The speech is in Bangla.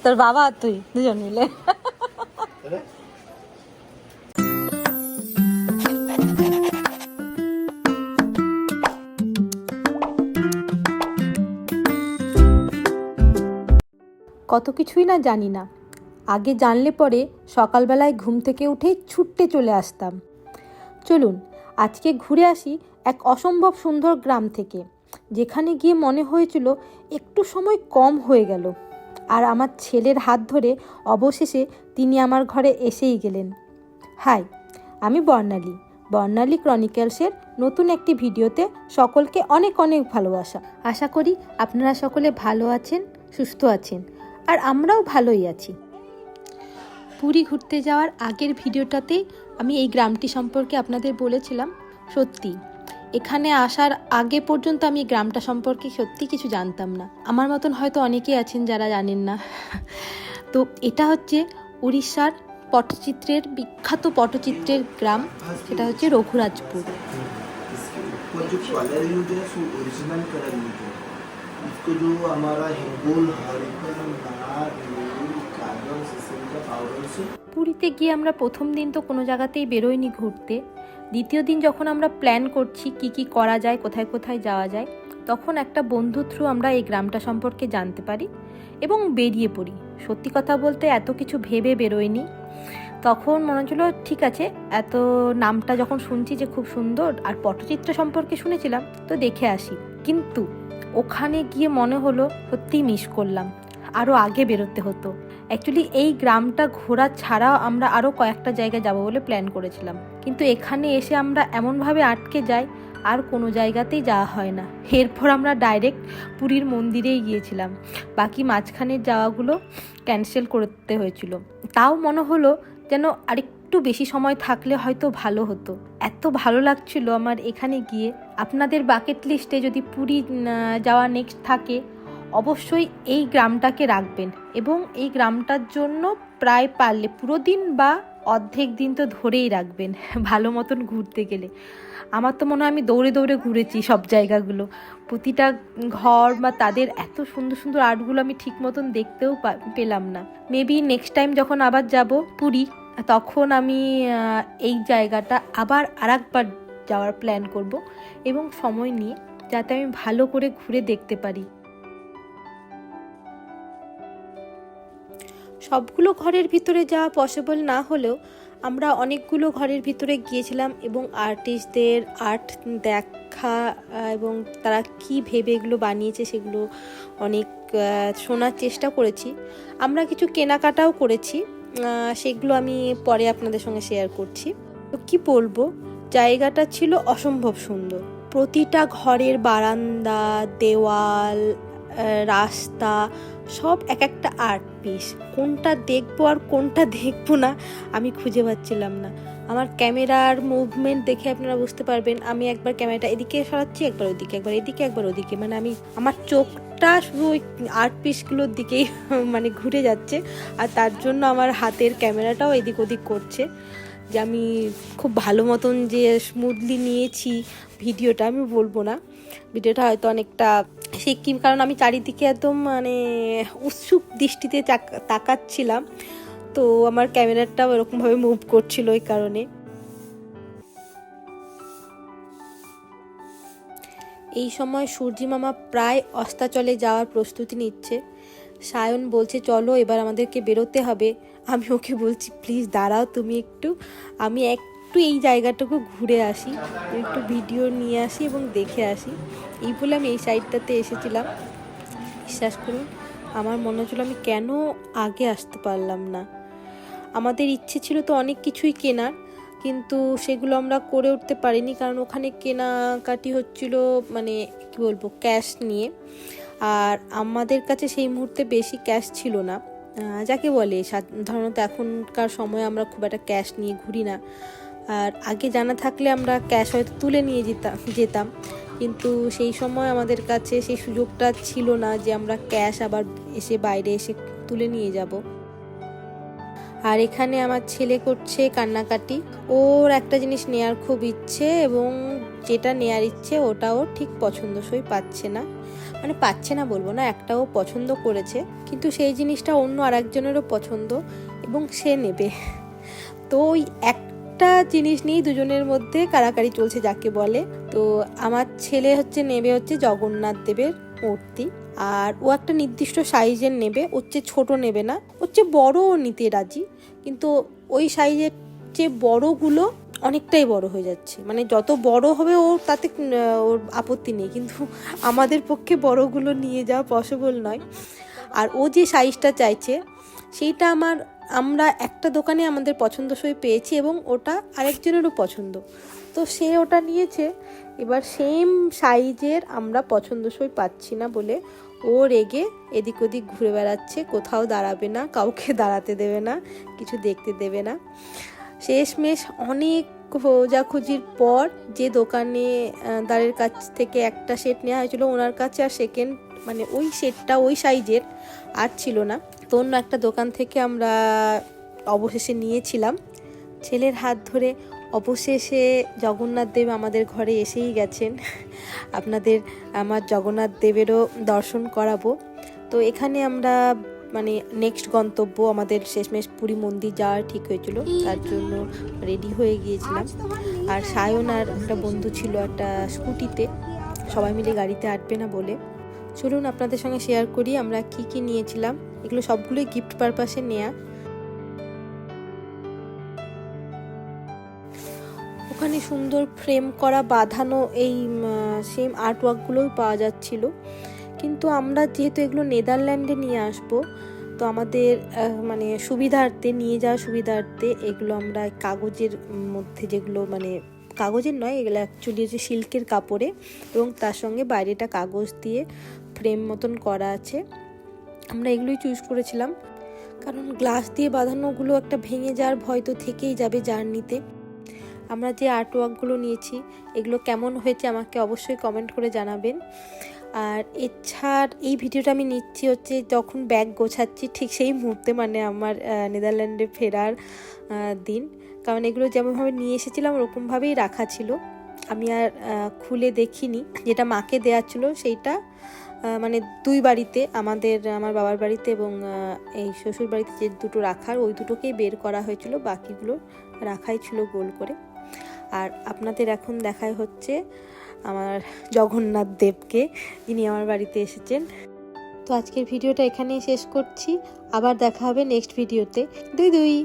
তোর বাবা আর তুই দুজন মিলে। কত কিছুই না জানি না, আগে জানলে পরে সকালবেলায় ঘুম থেকে উঠে ছুটতে চলে আসতাম। চলুন আজকে ঘুরে আসি এক অসম্ভব সুন্দর গ্রাম থেকে, যেখানে গিয়ে মনে হয়েছিল একটু সময় কম হয়ে গেল। আর আমার ছেলের হাত ধরে অবশেষে তিনি আমার ঘরে এসেই গেলেন। হাই, আমি বর্ণালী ক্রনিক্যালসের নতুন একটি ভিডিওতে সকলকে অনেক অনেক ভালোবাসা। আশা করি আপনারা সকলে ভালো আছেন, সুস্থ আছেন, আর আমরাও ভালোই আছি। পুরী ঘুরতে যাওয়ার আগের ভিডিওটাতেই আমি এই গ্রামটি সম্পর্কে আপনাদের বলেছিলাম। সত্যি এখানে আসার আগে পর্যন্ত আমি এই গ্রামটা সম্পর্কে সত্যি কিছু জানতাম না। আমার মতন হয়তো অনেকেই আছেন যারা জানেন না। তো এটা হচ্ছে উড়িষ্যার পটচিত্রের বিখ্যাত পটচিত্রের গ্রাম, সেটা হচ্ছে রঘুরাজপুর। পুরীতে গিয়ে আমরা প্রথম দিন তো কোনো জায়গাতেই বেরোইনি ঘুরতে। দ্বিতীয় দিন যখন আমরা প্ল্যান করছি কি কি করা যায়, কোথায় কোথায় যাওয়া যায়, তখন একটা বন্ধু থ্রু আমরা এই গ্রামটা সম্পর্কে জানতে পারি এবং বেরিয়ে পড়ি। সত্যি কথা বলতে এত কিছু ভেবে বেরোয়নি। তখন মনে হচ্ছিল ঠিক আছে, এত নামটা যখন শুনছি যে খুব সুন্দর আর পটচিত্র সম্পর্কে শুনেছিলাম, তো দেখে আসি। কিন্তু ওখানে গিয়ে মনে হলো সত্যিই মিস করলাম, আরও আগে বেরোতে হতো। অ্যাকচুয়ালি এই গ্রামটা ঘোরা ছাড়াও আমরা আরও কয়েকটা জায়গায় যাব বলে প্ল্যান করেছিলাম, কিন্তু এখানে এসে আমরা এমনভাবে আটকে যাই আর কোনো জায়গাতেই যাওয়া হয় না। এরপর আমরা ডাইরেক্ট পুরীর মন্দিরেই গিয়েছিলাম, বাকি মাঝখানের যাওয়াগুলো ক্যান্সেল করতে হয়েছিল। তাও মনে হলো যেন আরেকটু বেশি সময় থাকলে হয়তো ভালো হতো। এত ভালো লাগছিল আমার এখানে গিয়ে। আপনাদের বাকেট লিস্টে যদি পুরী যাওয়া নেক্সট থাকে, অবশ্যই এই গ্রামটাকে রাখবেন এবং এই গ্রামটার জন্য প্রায় পারলে পুরো দিন বা অর্ধেক দিন তো ধরেই রাখবেন ভালো মতন ঘুরতে গেলে। আমার তো মনে হয় আমি দৌড়ে দৌড়ে ঘুরেছি সব জায়গাগুলো। প্রতিটা ঘর বা তাদের এত সুন্দর সুন্দর আর্টগুলো আমি ঠিক মতন দেখতেও পেলাম না। মেবি নেক্সট টাইম যখন আবার যাব পুরী, তখন আমি এই জায়গাটা আবার আরেকবার যাওয়ার প্ল্যান করব এবং সময় নিয়ে, যাতে আমি ভালো করে ঘুরে দেখতে পারি। সবগুলো ঘরের ভিতরে যাওয়া পসিবল না হলেও আমরা অনেকগুলো ঘরের ভিতরে গিয়েছিলাম এবং আর্টিস্টদের আর্ট দেখা এবং তারা কি ভেবে এগুলো বানিয়েছে সেগুলো অনেক শোনার চেষ্টা করেছি। আমরা কিছু কেনাকাটাও করেছি, সেগুলো আমি পরে আপনাদের সঙ্গে শেয়ার করছি। তো কি বলবো, জায়গাটা ছিল অসম্ভব সুন্দর। প্রতিটা ঘরের বারান্দা, দেওয়াল, রাস্তা সব এক একটা আর্ট পিস। কোনটা দেখবো আর কোনটা দেখবো না আমি খুঁজে পাচ্ছিলাম না। আমার ক্যামেরার মুভমেন্ট দেখে আপনারা বুঝতে পারবেন, আমি একবার ক্যামেরাটা এদিকে সরাচ্ছি, একবার ওদিকে, একবার এদিকে, একবার ওদিকে, মানে আমার চোখটা শুধু ওই আর্ট পিসগুলোর দিকেই মানে ঘুরে যাচ্ছে। আর তার জন্য আমার হাতের ক্যামেরাটাও এদিক ওদিক করছে। যে আমি খুব ভালো মতন যে স্মুথলি নিয়েছি ভিডিওটা আমি বলবো না, ভিডিওটা হয়তো অনেকটা সিকিম, কারণ আমি চারিদিকে একদম মানে উৎসুক দৃষ্টিতে তাকাচ্ছিলাম, তো আমার ক্যামেরাটাও এরকমভাবে মুভ করছিল ওই কারণে। এই সময় সূর্যি মামা প্রায় অস্তাচলে যাওয়ার প্রস্তুতি নিচ্ছে। সায়ন বলছে চলো এবার আমাদেরকে বেরোতে হবে। আমি ওকে বলছি প্লিজ দাঁড়াও তুমি একটু, আমি একটু এই জায়গাটুকু ঘুরে আসি, একটু ভিডিও নিয়ে আসি এবং দেখে আসি। এই বলে আমি এই সাইডটাতে এসেছিলাম। বিশ্বাস করুন আমার মনে হচ্ছিল আমি কেন আগে আসতে পারলাম না। আমাদের ইচ্ছে ছিল তো অনেক কিছুই কেনার, কিন্তু সেগুলো আমরা করে উঠতে পারিনি, কারণ ওখানে কেনাকাটি হচ্ছিল মানে কি বলবো ক্যাশ নিয়ে, আর আমাদের কাছে সেই মুহূর্তে বেশি ক্যাশ ছিল না। যাকে বলে সাধারণত এখনকার সময় আমরা খুব একটা ক্যাশ নিয়ে ঘুরি না, আর আগে জানা থাকলে আমরা ক্যাশ হয়তো তুলে নিয়ে যেতাম, কিন্তু সেই সময় আমাদের কাছে সেই সুযোগটা ছিল না যে আমরা ক্যাশ আবার বাইরে এসে তুলে নিয়ে যাব। আর এখানে আমার ছেলে করছে কান্নাকাটি। ওর একটা জিনিস নেওয়ার খুব ইচ্ছে এবং যেটা নেয়ার ইচ্ছে ওটাও ঠিক পছন্দসই পাচ্ছে না, মানে পাচ্ছে না বলবো না, একটাও পছন্দ করেছে, কিন্তু সেই জিনিসটা অন্য আরেকজনেরও পছন্দ এবং সে নেবে। তো ওই একটা জিনিস নিয়েই দুজনের মধ্যে কাড়াকাড়ি চলছে যাকে বলে। তো আমার ছেলে নেবে জগন্নাথ দেবের মূর্তি, আর ও একটা নির্দিষ্ট সাইজের নেবে, ওর চেয়ে ছোট নেবে না, ওর চেয়ে বড়ও নিতে রাজি, কিন্তু ওই সাইজের চেয়ে বড়গুলো অনেকটাই বড় হয়ে যাচ্ছে, মানে যত বড় হবে ওর তাতে ওর আপত্তি নেই, কিন্তু আমাদের পক্ষে বড়গুলো নিয়ে যাওয়া পসিবল নয়। আর ও যে সাইজটা চাইছে সেইটা আমরা একটা দোকানে আমাদের পছন্দসই পেয়েছি এবং ওটা আরেকজনেরও পছন্দ, তো সে ওটা নিয়েছে। এবার সেম সাইজের আমরা পছন্দসই পাচ্ছি না বলে ও রেগে এদিক ওদিক ঘুরে বেড়াচ্ছে, কোথাও দাঁড়াবে না, কাউকে দাঁড়াতে দেবে না, কিছু দেখতে দেবে না। শেষমেশ অনেক খোঁজাখুঁজির পর যে দোকানে দাঁড়ের কাছ থেকে একটা সেট নেওয়া হয়েছিল ওনার কাছে আর সেকেন্ড মানে ওই সেটটা ওই সাইজের আর ছিল না, তো অন্য একটা দোকান থেকে আমরা অবশেষে নিয়েছিলাম। ছেলের হাত ধরে অবশেষে জগন্নাথ দেব আমাদের ঘরে এসেই গেছেন। আপনাদের আমার জগন্নাথ দেবেরও দর্শন করাবো। তো এখানে আমরা মানে নেক্সট গন্তব্য আমাদের শেষমেশ পুরী মন্দির যাওয়ার ঠিক হয়েছিল, তার জন্য রেডি হয়ে গিয়েছিলাম। আর সায়ন আর একটা বন্ধু ছিল একটা স্কুটিতে, সবাই মিলে গাড়িতে আটবে না বলে। চলুন আপনাদের সঙ্গে শেয়ার করি আমরা কি কি নিয়েছিলাম, এগুলো সবগুলোই গিফট পারপাসে নেয়া। ওখানে সুন্দর ফ্রেম করা বাঁধানো এই সেম আর্টওয়ার্কগুলোও পাওয়া যাচ্ছিল, কিন্তু আমরা যেহেতু এগুলো নেদারল্যান্ডে নিয়ে আসবো, তো আমাদের মানে সুবিধার্থে নিয়ে যাওয়ার সুবিধার্থে এগুলো আমরা কাগজের মধ্যে, যেগুলো মানে কাগজের নয়, এগুলো অ্যাকচুয়ালি হচ্ছে সিল্কের কাপড়ে এবং তার সঙ্গে বাইরেটা কাগজ দিয়ে ফ্রেম মতন করা আছে। আমরা এগুলোই চুজ করেছিলাম, কারণ গ্লাস দিয়ে বাঁধানোগুলো একটা ভেঙে যাওয়ার ভয় তো থেকেই যাবে জার্নিতে। আমরা যে আর্টওয়ার্কগুলো নিয়েছি এগুলো কেমন হয়েছে আমাকে অবশ্যই কমেন্ট করে জানাবেন। আর এছাড়া এই ভিডিওটা আমি নিচ্ছি যখন ব্যাগ গোছাচ্ছি ঠিক সেই মুহূর্তে, মানে আমার নেদারল্যান্ডে ফেরার দিন, কারণ এগুলো যেমনভাবে নিয়ে এসেছিলাম ওরকমভাবেই রাখা ছিল, আমি আর খুলে দেখিনি। যেটা মাকে দেওয়া ছিল সেইটা মানে দুই বাড়িতে, আমার বাবার বাড়িতে এবং এই শ্বশুর বাড়িতে যে দুটো রাখার ওই দুটোকেই বের করা হয়েছিল, বাকিগুলো রাখাই ছিল গোল করে। আর আপনাদের এখন দেখাই হচ্ছে আমার জগন্নাথ দেবকে, যিনি আমার বাড়িতে এসেছেন। তো আজকের ভিডিওটা এখানেই শেষ করছি, আবার দেখা হবে নেক্সট ভিডিওতে। দুই দুই।